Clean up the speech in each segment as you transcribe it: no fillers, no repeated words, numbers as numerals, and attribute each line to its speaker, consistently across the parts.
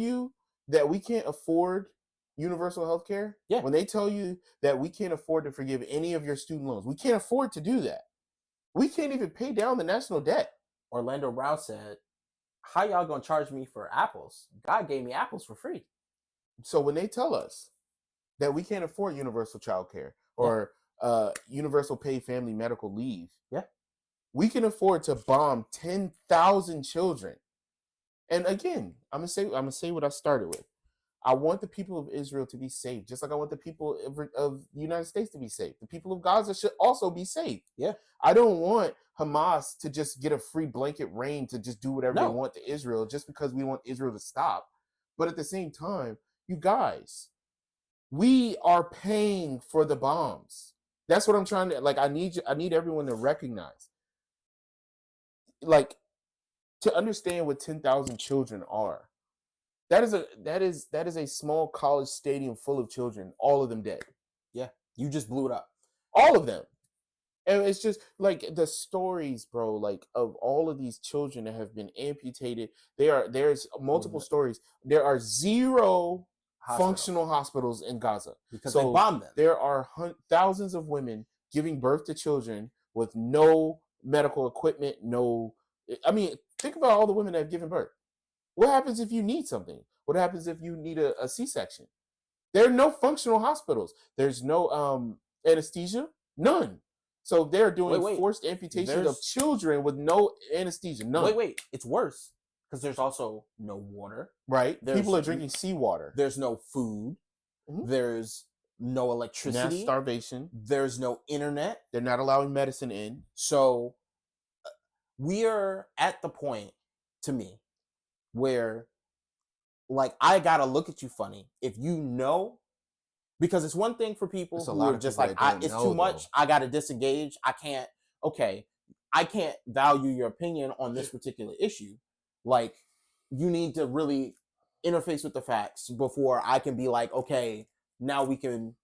Speaker 1: you that we can't afford universal health care,
Speaker 2: Yeah.
Speaker 1: when they tell you that we can't afford to forgive any of your student loans, we can't afford to do that. We can't even pay down the national debt.
Speaker 2: Orlando Brown said, how y'all gonna charge me for apples? God gave me apples for free.
Speaker 1: So when they tell us that we can't afford universal child care or universal paid family medical leave, we can afford to bomb 10,000 children. And again, I'm gonna say what I started with. I want the people of Israel to be safe, just like I want the people of the United States to be safe. The people of Gaza should also be safe.
Speaker 2: Yeah.
Speaker 1: I don't want Hamas to just get a free blanket reign to just do whatever they want to Israel just because we want Israel to stop. But at the same time, you guys, we are paying for the bombs. That's what I'm trying to, like, I need everyone to recognize. Like, to understand what 10,000 children are. That is a small college stadium full of children, all of them dead.
Speaker 2: Yeah, you just blew it up.
Speaker 1: All of them. And it's just like the stories, bro, like of all of these children that have been amputated. There's multiple stories. There are zero functional hospitals in Gaza
Speaker 2: because they bombed them.
Speaker 1: There are thousands of women giving birth to children with no medical equipment. I mean, think about all the women that have given birth. What happens if you need something? What happens if you need a C-section? There are no functional hospitals. There's no anesthesia. None. So they're doing forced amputations of children with no anesthesia. None.
Speaker 2: Wait. It's worse because there's also no water.
Speaker 1: Right. People are drinking seawater.
Speaker 2: There's no food. Mm-hmm. There's no electricity.
Speaker 1: Mass starvation.
Speaker 2: There's no internet.
Speaker 1: They're not allowing medicine in.
Speaker 2: So we are at the point, to me, where like I gotta look at you funny if you know, because it's one thing for people who are just like, it's too much, I gotta disengage, I can't value your opinion on this particular issue. Like, you need to really interface with the facts before I can be like, okay, now we can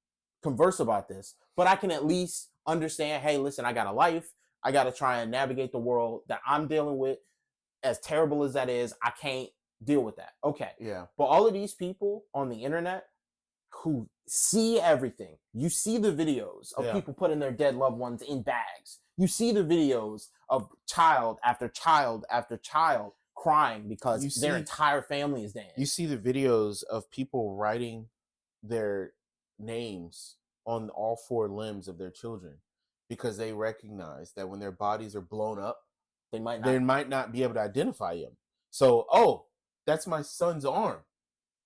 Speaker 2: converse about this. But I can at least understand, hey, listen, I got a life, I gotta try and navigate the world that I'm dealing with. As terrible as that is, I can't deal with that. Okay.
Speaker 1: Yeah.
Speaker 2: But all of these people on the internet who see everything, you see the videos of people putting their dead loved ones in bags. You see the videos of child after child after child crying because their entire family is dead.
Speaker 1: You see the videos of people writing their names on all four limbs of their children because they recognize that when their bodies are blown up, they might not be able to identify him. So, that's my son's arm.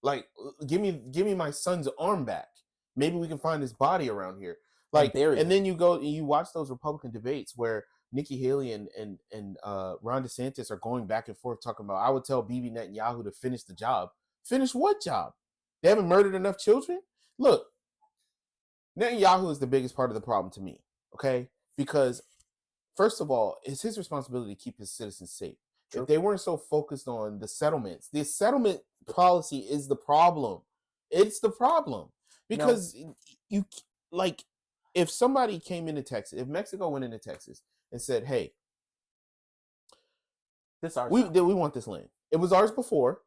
Speaker 1: Like, give me my son's arm back. Maybe we can find his body around here. Like, and then you go and you watch those Republican debates where Nikki Haley and Ron DeSantis are going back and forth talking about, I would tell Bibi Netanyahu to finish the job. Finish what job? They haven't murdered enough children? Look, Netanyahu is the biggest part of the problem to me, okay? Because first of all, it's his responsibility to keep his citizens safe. True. If they weren't so focused on the settlement policy is the problem. It's the problem. Because you like, if somebody came into Texas, if Mexico went into Texas and said, hey, we want this land. It was ours before,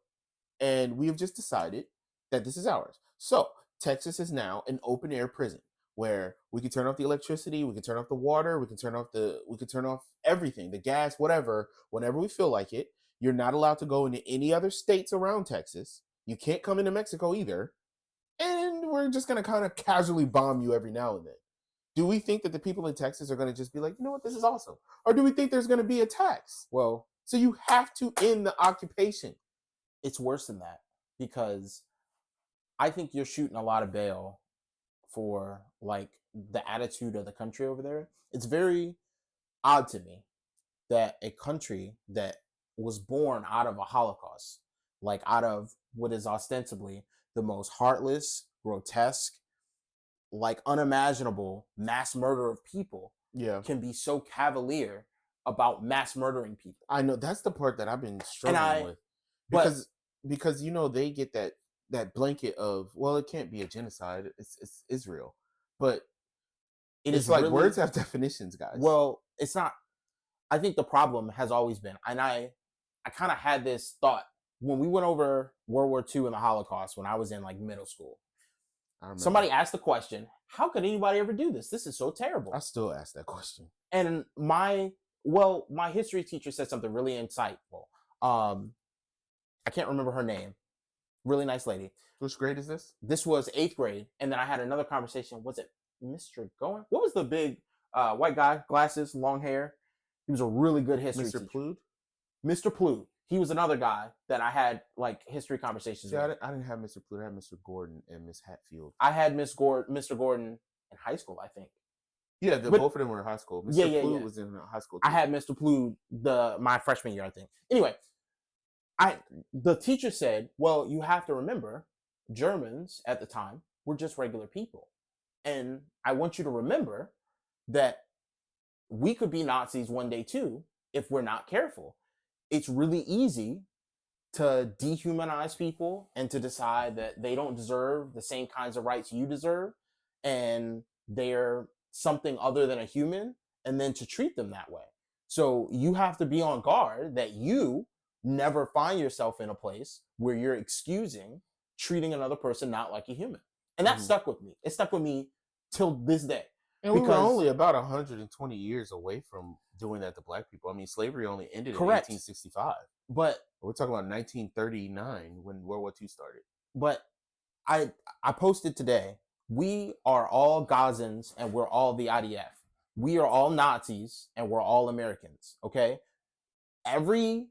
Speaker 1: and we have just decided that this is ours. So Texas is now an open air prison where we can turn off the electricity, we can turn off the water, we can turn off everything, the gas, whatever, whenever we feel like it. You're not allowed to go into any other states around Texas. You can't come into Mexico either. And we're just going to kind of casually bomb you every now and then. Do we think that the people in Texas are going to just be like, you know what, this is awesome? Or do we think there's going to be attacks?
Speaker 2: Well,
Speaker 1: so you have to end the occupation.
Speaker 2: It's worse than that, because I think you're shooting a lot of bail for like the attitude of the country over there. It's very odd to me that a country that was born out of a Holocaust, like out of what is ostensibly the most heartless, grotesque, like unimaginable mass murder of people, can be so cavalier about mass murdering people.
Speaker 1: I know that's the part that I've been struggling with, because you know they get that blanket of, well, it can't be a genocide. It's Israel, but it's like really, words have definitions, guys.
Speaker 2: Well, it's not. I think the problem has always been, and I kind of had this thought when we went over World War II and the Holocaust when I was in like middle school, somebody asked the question, how could anybody ever do this? This is so terrible.
Speaker 1: I still ask that question.
Speaker 2: And my history teacher said something really insightful. I can't remember her name. Really nice lady.
Speaker 1: Which grade is this?
Speaker 2: This was 8th grade. And then I had another conversation. Was it Mr. Goen? What was the big white guy, glasses, long hair? He was a really good history teacher.
Speaker 1: Mr. Plude?
Speaker 2: Mr. Plude. He was another guy that I had like history conversations with.
Speaker 1: I didn't have Mr. Plude. I had Mr. Gordon and Miss Hatfield.
Speaker 2: I had Mr. Gordon in high school, I think.
Speaker 1: Yeah, both of them were in high school. Mr. Plude was in high school too.
Speaker 2: I had Mr. Plude my freshman year, I think. Anyway, the teacher said, well, you have to remember, Germans at the time were just regular people. And I want you to remember that we could be Nazis one day too if we're not careful. It's really easy to dehumanize people and to decide that they don't deserve the same kinds of rights you deserve and they're something other than a human, and then to treat them that way. So you have to be on guard that you never find yourself in a place where you're excusing treating another person not like a human. And that stuck with me. It stuck with me till this day.
Speaker 1: And we were only about 120 years away from doing that to black people. I mean, slavery only ended in 1865.
Speaker 2: But
Speaker 1: we're talking about 1939 when World War II started.
Speaker 2: But I posted today, we are all Gazans and we're all the IDF. We are all Nazis and we're all Americans, okay? Every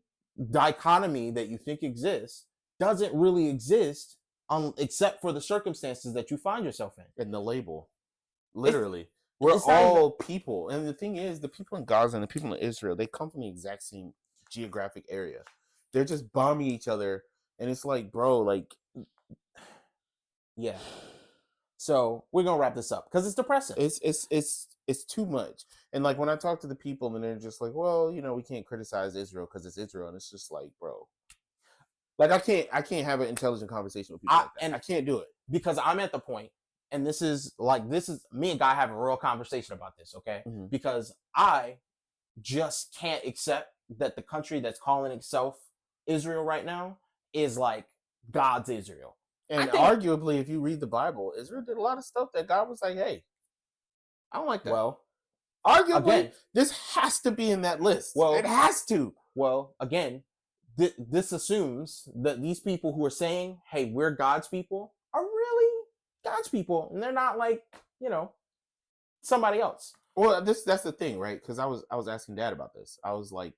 Speaker 2: dichotomy that you think exists doesn't really exist except for the circumstances that you find yourself in.
Speaker 1: And the label. Literally. We're all people. And the thing is, the people in Gaza and the people in Israel, they come from the exact same geographic area. They're just bombing each other. And it's like, bro, like...
Speaker 2: Yeah. So we're going to wrap this up because it's depressing.
Speaker 1: It's too much. And like when I talk to the people and they're just like, well, you know, we can't criticize Israel because it's Israel. And it's just like, bro. Like I can't have an intelligent conversation with people like that. And I can't do it.
Speaker 2: Because I'm at the point, and this is me and Guy have a real conversation about this, okay? Mm-hmm. Because I just can't accept that the country that's calling itself Israel right now is like God's Israel.
Speaker 1: And arguably, if you read the Bible, Israel did a lot of stuff that God was like, hey, I don't like that.
Speaker 2: Well,
Speaker 1: arguably, again, this has to be in that list. Well, it has to.
Speaker 2: Well, again, this assumes that these people who are saying, hey, we're God's people, are really God's people. And they're not like, you know, somebody else.
Speaker 1: Well, that's the thing, right? Because I was asking Dad about this. I was like,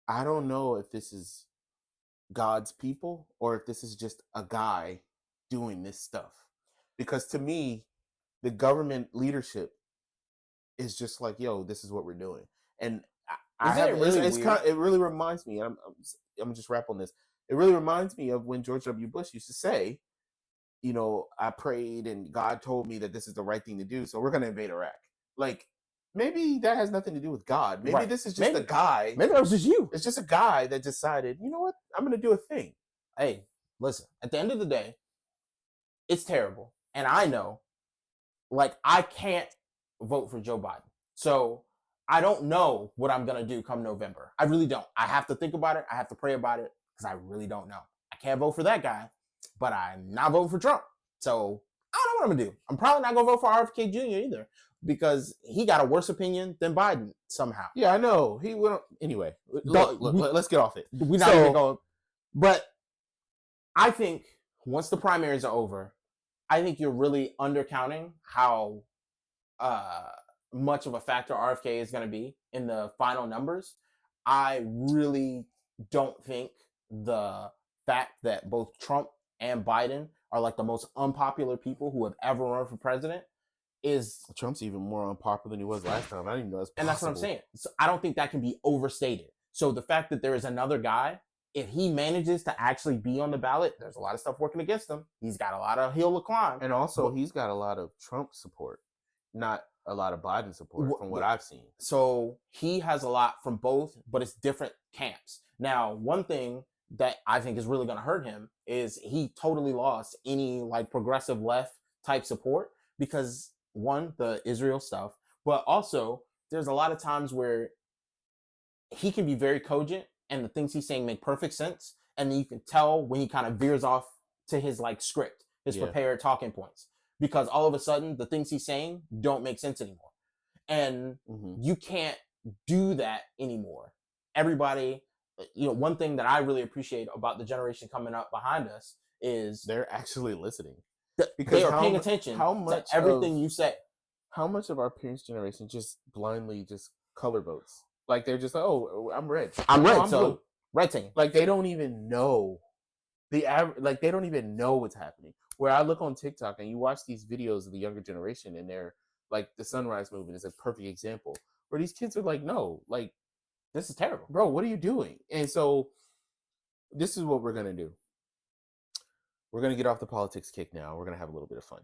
Speaker 1: I don't know if this is God's people or if this is just a guy doing this stuff. Because to me, the government leadership is just like, yo, this is what we're doing. And it really reminds me, I'm just wrap on this. It really reminds me of when George W. Bush used to say, you know, I prayed and God told me that this is the right thing to do. So we're going to invade Iraq. Like, maybe that has nothing to do with God. Maybe this is just a guy.
Speaker 2: Maybe that was just you.
Speaker 1: It's just a guy that decided, you know what? I'm going to do a thing.
Speaker 2: Hey, listen, at the end of the day, it's terrible. And I know, like, I can't vote for Joe Biden. So I don't know what I'm going to do come November. I really don't. I have to think about it. I have to pray about it because I really don't know. I can't vote for that guy, but I'm not voting for Trump. So I don't know what I'm going to do. I'm probably not going to vote for RFK Jr. either because he got a worse opinion than Biden somehow.
Speaker 1: Yeah, I know. He will. Anyway, look, let's get off it.
Speaker 2: We're not even going. But I think once the primaries are over, I think you're really undercounting how much of a factor RFK is going to be in the final numbers. I really don't think the fact that both Trump and Biden are like the most unpopular people who have ever run for president is...
Speaker 1: Trump's even more unpopular than he was last time. I didn't even know that's possible.
Speaker 2: And that's what I'm saying. So I don't think that can be overstated. So the fact that there is another guy, if he manages to actually be on the ballot, there's a lot of stuff working against him. He's got a lot of hill to climb.
Speaker 1: And also, he's got a lot of Trump support, not a lot of Biden support from what I've seen.
Speaker 2: So he has a lot from both, but it's different camps. Now, one thing that I think is really going to hurt him is he totally lost any like progressive left type support because one, the Israel stuff, but also there's a lot of times where he can be very cogent and the things he's saying make perfect sense, and then you can tell when he kind of veers off to his like script, his prepared talking points, because all of a sudden the things he's saying don't make sense anymore, and you can't do that anymore. Everybody, one thing that I really appreciate about the generation coming up behind us is
Speaker 1: they're actually listening,
Speaker 2: because they are paying attention to everything you say.
Speaker 1: How much of our parents' generation just blindly just color votes? Like they're just like, oh, I'm red.
Speaker 2: I'm red,
Speaker 1: I'm
Speaker 2: so
Speaker 1: blue.
Speaker 2: Red team.
Speaker 1: Like they don't even know they don't even know what's happening. Where I look on TikTok and you watch these videos of the younger generation, and they're like, the Sunrise Movement is a perfect example where these kids are like, no, like
Speaker 2: this is terrible,
Speaker 1: bro. What are you doing? And so this is what we're gonna do. We're gonna get off the politics kick now. We're gonna have a little bit of fun.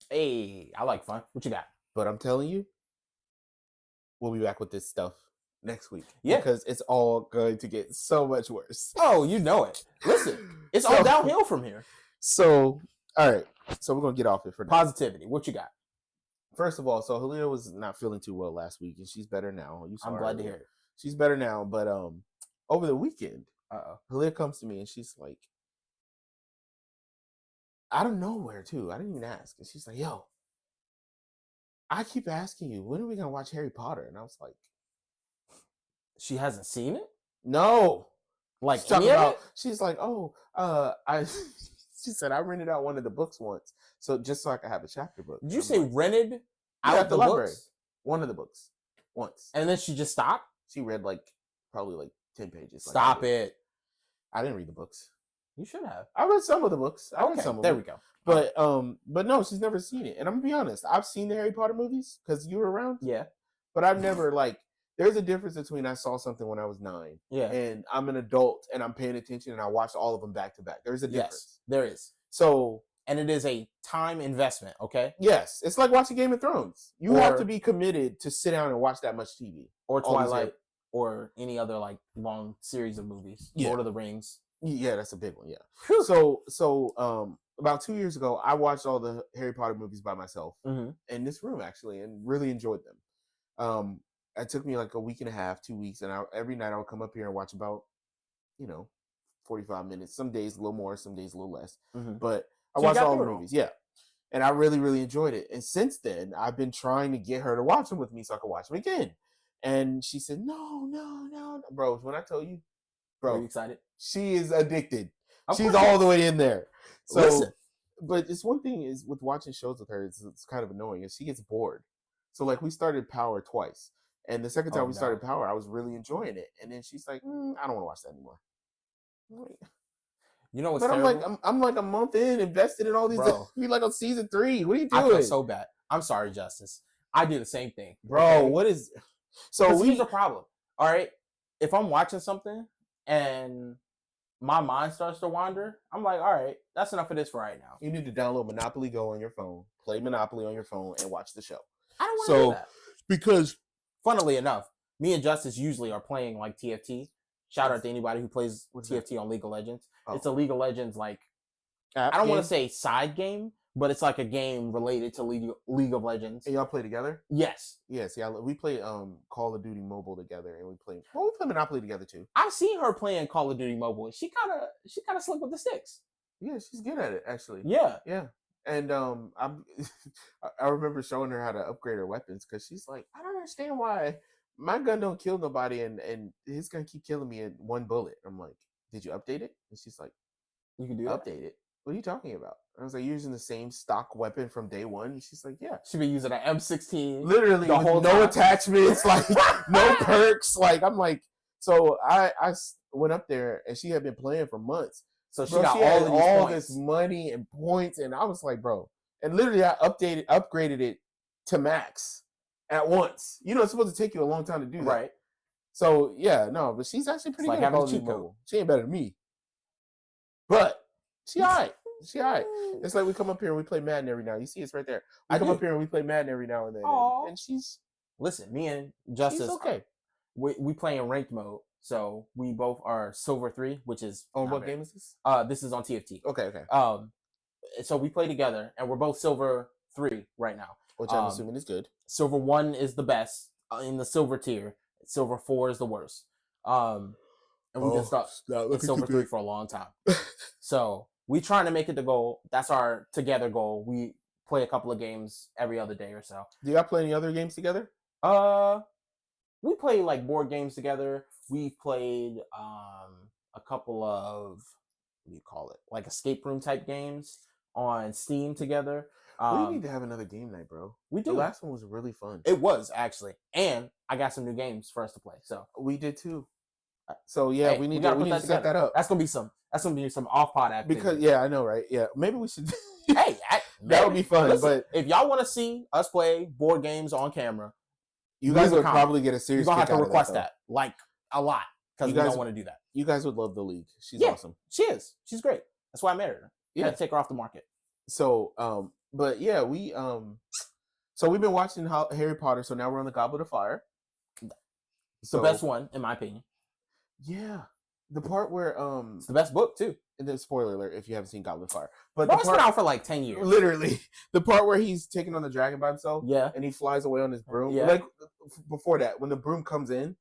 Speaker 2: Hey, I like fun. What you got?
Speaker 1: But I'm telling you, we'll be back with this stuff next week.
Speaker 2: Yeah.
Speaker 1: Because it's all going to get so much worse.
Speaker 2: Oh, you know it. Listen, it's all downhill from here.
Speaker 1: So, all right. So we're going to get off it for now.
Speaker 2: Positivity. What you got?
Speaker 1: First of all, so Halia was not feeling too well last week, and she's better now.
Speaker 2: I'm glad to hear it.
Speaker 1: She's better now. But over the weekend, Halia comes to me, and she's like, out of nowhere, too. I didn't even ask. And she's like, yo, I keep asking you, when are we going to watch Harry Potter? And I was like,
Speaker 2: she hasn't seen it?
Speaker 1: No.
Speaker 2: Like,
Speaker 1: she's like, oh, she said, I rented out one of the books once. So just so I could have a chapter book.
Speaker 2: Did you say rented out the library? Books?
Speaker 1: One of the books. Once.
Speaker 2: And then she just stopped?
Speaker 1: She read probably 10 pages.
Speaker 2: Stop it.
Speaker 1: I didn't read the books.
Speaker 2: You should have.
Speaker 1: I read some of the books.
Speaker 2: There we go.
Speaker 1: But no, she's never seen it. And I'm gonna be honest, I've seen the Harry Potter movies because you were around.
Speaker 2: Yeah.
Speaker 1: But I've never there's a difference between I saw something when I was 9.
Speaker 2: Yeah.
Speaker 1: And I'm an adult and I'm paying attention and I watched all of them back to back. There's a difference.
Speaker 2: Yes, there is.
Speaker 1: So,
Speaker 2: and it is a time investment, okay?
Speaker 1: Yes. It's like watching Game of Thrones. You have to be committed to sit down and watch that much TV.
Speaker 2: Or Twilight or any other long series of movies. Yeah. Lord of the Rings.
Speaker 1: Yeah, that's a big one. Yeah. Whew. So about 2 years ago, I watched all the Harry Potter movies by myself in this room actually, and really enjoyed them. It took me like a week and a half, 2 weeks, and every night I would come up here and watch about, 45 minutes. Some days a little more, some days a little less. But I watched all the movies. Yeah. And I really, really enjoyed it. And since then, I've been trying to get her to watch them with me so I can watch them again. And she said, no. Bro, when I tell you, bro,
Speaker 2: are you excited?
Speaker 1: She is addicted. She's all the way in there. So, listen. But it's one thing is with watching shows with her, it's kind of annoying. Is she gets bored. So we started Power twice. And the second time we started Power, I was really enjoying it. And then she's like, I don't want to watch that anymore.
Speaker 2: You know what's terrible?
Speaker 1: I'm like a month invested in all these. We on season 3. What are you doing?
Speaker 2: I feel so bad. I'm sorry, Justice. I do the same thing,
Speaker 1: bro. Okay? What is?
Speaker 2: So here's a problem. All right, if I'm watching something and my mind starts to wander, I'm like, all right, that's enough of this for right now.
Speaker 1: You need to download Monopoly Go on your phone, play Monopoly on your phone, and watch the show.
Speaker 2: I don't want to do that
Speaker 1: because,
Speaker 2: funnily enough, me and Justice usually are playing TFT. Shout out to anybody who plays TFT on League of Legends. Oh. It's a League of Legends I don't want to say side game, but it's a game related to League of Legends.
Speaker 1: And y'all play together?
Speaker 2: Yes.
Speaker 1: Yes. Yeah. We play Call of Duty Mobile together, and we play Monopoly together too.
Speaker 2: I've seen her playing Call of Duty Mobile. She kind of slick with the sticks.
Speaker 1: Yeah, she's good at it actually.
Speaker 2: Yeah.
Speaker 1: Yeah. And I remember showing her how to upgrade her weapons because she's like, I don't understand why my gun don't kill nobody and his gun keep killing me in one bullet. I'm like, did you update it? And she's like,
Speaker 2: you can do
Speaker 1: update it. What are you talking about? And I was like, using the same stock weapon from day one. And she's like, yeah.
Speaker 2: She been using an M16.
Speaker 1: Literally, the whole no attachments, no perks. I'm like, so I went up there and she had been playing for months.
Speaker 2: So she got all
Speaker 1: this money and points, and I was like, bro. And literally, I upgraded it to max at once. It's supposed to take you a long time to do that.
Speaker 2: Right.
Speaker 1: So yeah, no, but she's actually pretty good at Call of Duty Mobile. She ain't better than me, but she alright. She alright. It's like we come up here and we play Madden every now. You see, it's right there. We come up here and we play Madden every now and then, and she's
Speaker 2: me and Justice.
Speaker 1: She's okay.
Speaker 2: We play in ranked mode. So we both are Silver 3, which is
Speaker 1: on what game is this?
Speaker 2: This is on TFT.
Speaker 1: Okay.
Speaker 2: So we play together, and we're both Silver 3 right now,
Speaker 1: which I'm assuming is good.
Speaker 2: Silver 1 is the best in the Silver tier. Silver 4 is the worst. and we've been stuck in Silver 3 for a long time. So we trying to make it the goal. That's our together goal. We play a couple of games every other day or so.
Speaker 1: Do y'all play any other games together?
Speaker 2: We play like board games together. We've played a couple of, what do you call it, like escape room type games on Steam together.
Speaker 1: We need to have another game night, bro.
Speaker 2: We do.
Speaker 1: The last one was really fun.
Speaker 2: It was, actually, and I got some new games for us to play. So
Speaker 1: we did too. So yeah,
Speaker 2: hey,
Speaker 1: we need to set that up.
Speaker 2: That's gonna be some off pod activity.
Speaker 1: Because yeah, I know, right? Yeah, maybe we should.
Speaker 2: Hey,
Speaker 1: that would be fun.
Speaker 2: Listen,
Speaker 1: but
Speaker 2: if y'all want to see us play board games on camera,
Speaker 1: you guys would probably get a serious.
Speaker 2: You're gonna have to request that like a lot because we don't want to do that.
Speaker 1: You guys would love the league. She's awesome.
Speaker 2: She is. She's great. That's why I married her.
Speaker 1: Yeah,
Speaker 2: had to take her off the market.
Speaker 1: So, but yeah, so we've been watching Harry Potter. So now we're on the Goblet of Fire.
Speaker 2: It's the best one, in my opinion.
Speaker 1: Yeah, the part where
Speaker 2: it's the best book too.
Speaker 1: And then spoiler alert if you haven't seen Goblet of Fire, but
Speaker 2: it's been out for like 10 years.
Speaker 1: Literally, the part where he's taking on the dragon by himself.
Speaker 2: Yeah,
Speaker 1: and he flies away on his broom.
Speaker 2: Yeah,
Speaker 1: like before that, when the broom comes in,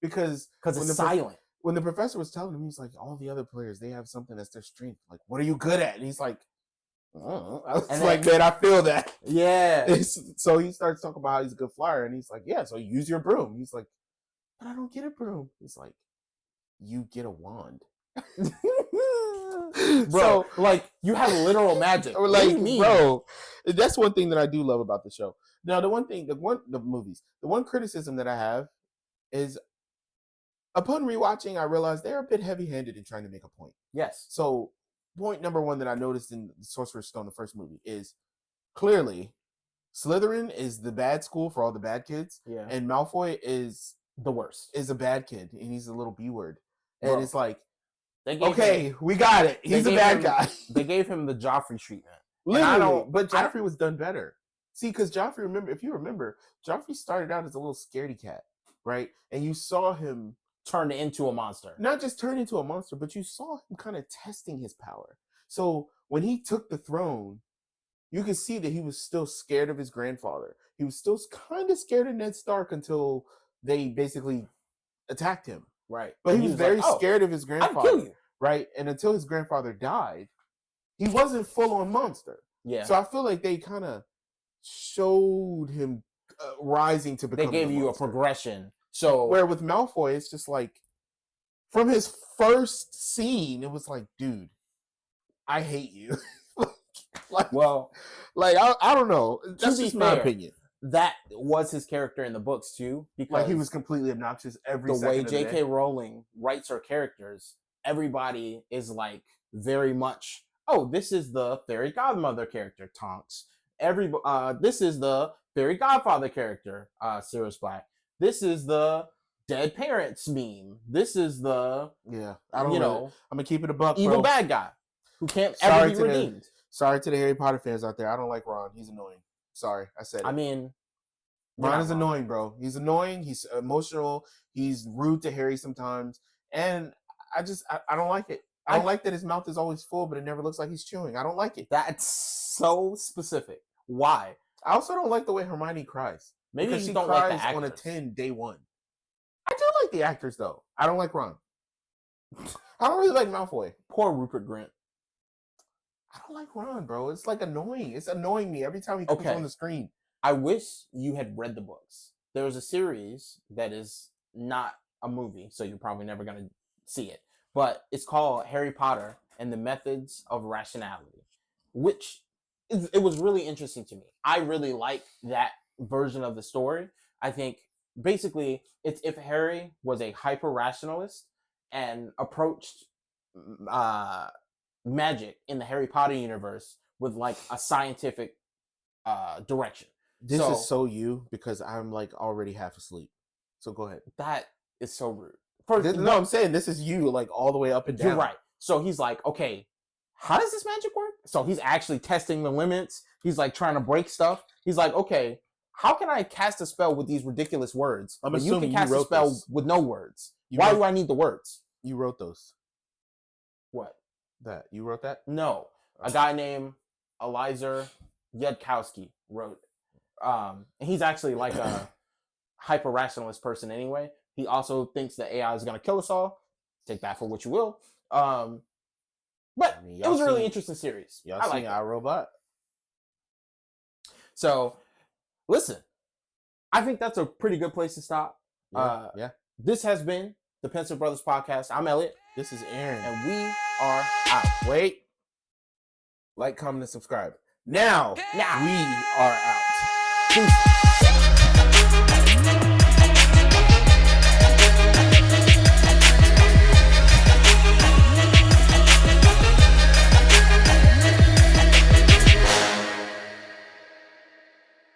Speaker 1: because
Speaker 2: it's silent.
Speaker 1: When the professor was telling him, he's like, all the other players, they have something that's their strength. Like, what are you good at? And he's like, I was like, man, I feel that.
Speaker 2: Yeah.
Speaker 1: So he starts talking about how he's a good flyer, and he's like, yeah, so use your broom. He's like, but I don't get a broom. He's like, you get a wand.
Speaker 2: Bro, so, like, you have literal magic.
Speaker 1: Or like, bro, that's one thing that I do love about the show. Now, the movies, the one criticism that I have is, upon rewatching, I realized they're a bit heavy-handed in trying to make a point.
Speaker 2: Yes.
Speaker 1: So, point number one that I noticed in the Sorcerer's Stone, the first movie, is clearly Slytherin is the bad school for all the bad kids.
Speaker 2: Yeah.
Speaker 1: And Malfoy is
Speaker 2: the worst.
Speaker 1: Is a bad kid, and he's a little B word. And
Speaker 2: Bro,
Speaker 1: it's like, okay, we got it. He's a bad guy.
Speaker 2: They gave him the Joffrey treatment.
Speaker 1: Literally, but Joffrey was done better. See, because Joffrey, if you remember, Joffrey started out as a little scaredy cat, right? And you saw him
Speaker 2: turn into a monster.
Speaker 1: Not just turn into a monster, but you saw him kind of testing his power. So when he took the throne, you could see that he was still scared of his grandfather. He was still kind of scared of Ned Stark until they basically attacked him.
Speaker 2: Right.
Speaker 1: But he was very scared of his grandfather.
Speaker 2: I'll kill you.
Speaker 1: Right. And until his grandfather died, he wasn't full on monster.
Speaker 2: Yeah.
Speaker 1: So I feel like they kind of showed him rising to become.
Speaker 2: They gave you a progression. So
Speaker 1: where with Malfoy, it's just like from his first scene, it was like, dude, I hate you. I don't know. That's just my opinion.
Speaker 2: That was his character in the books too, because
Speaker 1: like he was completely obnoxious every second. The way
Speaker 2: J.K. Rowling writes her characters, everybody is like very much, oh, this is the fairy godmother character, Tonks. This is the fairy godfather character, Sirius Black. This is the dead parents meme. This is the
Speaker 1: I'm gonna keep it a buck.
Speaker 2: Evil bad guy who can't ever be redeemed.
Speaker 1: Sorry to the Harry Potter fans out there. I don't like Ron. He's annoying. Sorry, I said it.
Speaker 2: I mean,
Speaker 1: Ron is annoying, bro. He's annoying. He's emotional. He's rude to Harry sometimes, and I don't like it. I don't like that his mouth is always full, but it never looks like he's chewing. I don't like it.
Speaker 2: That's so specific. Why?
Speaker 1: I also don't like the way Hermione cries.
Speaker 2: Maybe
Speaker 1: because
Speaker 2: you
Speaker 1: she
Speaker 2: don't
Speaker 1: cries
Speaker 2: like the actors.
Speaker 1: On a 10 day one. I do like the actors though. I don't like Ron. I don't really like Malfoy.
Speaker 2: Poor Rupert Grint.
Speaker 1: I don't like Ron, bro. It's like annoying. It's annoying me every time he comes on the screen.
Speaker 2: I wish you had read the books. There was a series that is not a movie, so you're probably never going to see it. But it's called Harry Potter and the Methods of Rationality, which it was really interesting to me. I really like that version of the story. I think basically it's if Harry was a hyper-rationalist and approached magic in the Harry Potter universe with like a scientific direction.
Speaker 1: This is so you because I'm like already half asleep. So go ahead.
Speaker 2: That is so rude.
Speaker 1: I'm saying this is you like all the way up and down.
Speaker 2: You're right. So he's like, okay, how does this magic work? So he's actually testing the limits. He's like trying to break stuff. He's like, okay, how can I cast a spell with these ridiculous words?
Speaker 1: I'm assuming
Speaker 2: you can cast a spell with no words. Why do I need the words?
Speaker 1: You wrote those.
Speaker 2: What?
Speaker 1: That you wrote that?
Speaker 2: No, a guy named Eliezer Yudkowsky wrote. He's actually like a hyper rationalist person anyway. He also thinks that AI is going to kill us all. take that for what you will. But
Speaker 1: I mean,
Speaker 2: it
Speaker 1: y'all
Speaker 2: was a really
Speaker 1: seen-
Speaker 2: interesting series.
Speaker 1: Y'all
Speaker 2: I
Speaker 1: seen
Speaker 2: like it.
Speaker 1: iRobot?
Speaker 2: So, listen, I think that's a pretty good place to stop.
Speaker 1: Yeah.
Speaker 2: This has been the Pensive Brothers Podcast. I'm Elliot,
Speaker 1: This is Aaron.
Speaker 2: and we are out.
Speaker 1: Wait. Like, comment, and subscribe. Now
Speaker 2: Now.
Speaker 1: we are out.
Speaker 2: Peace.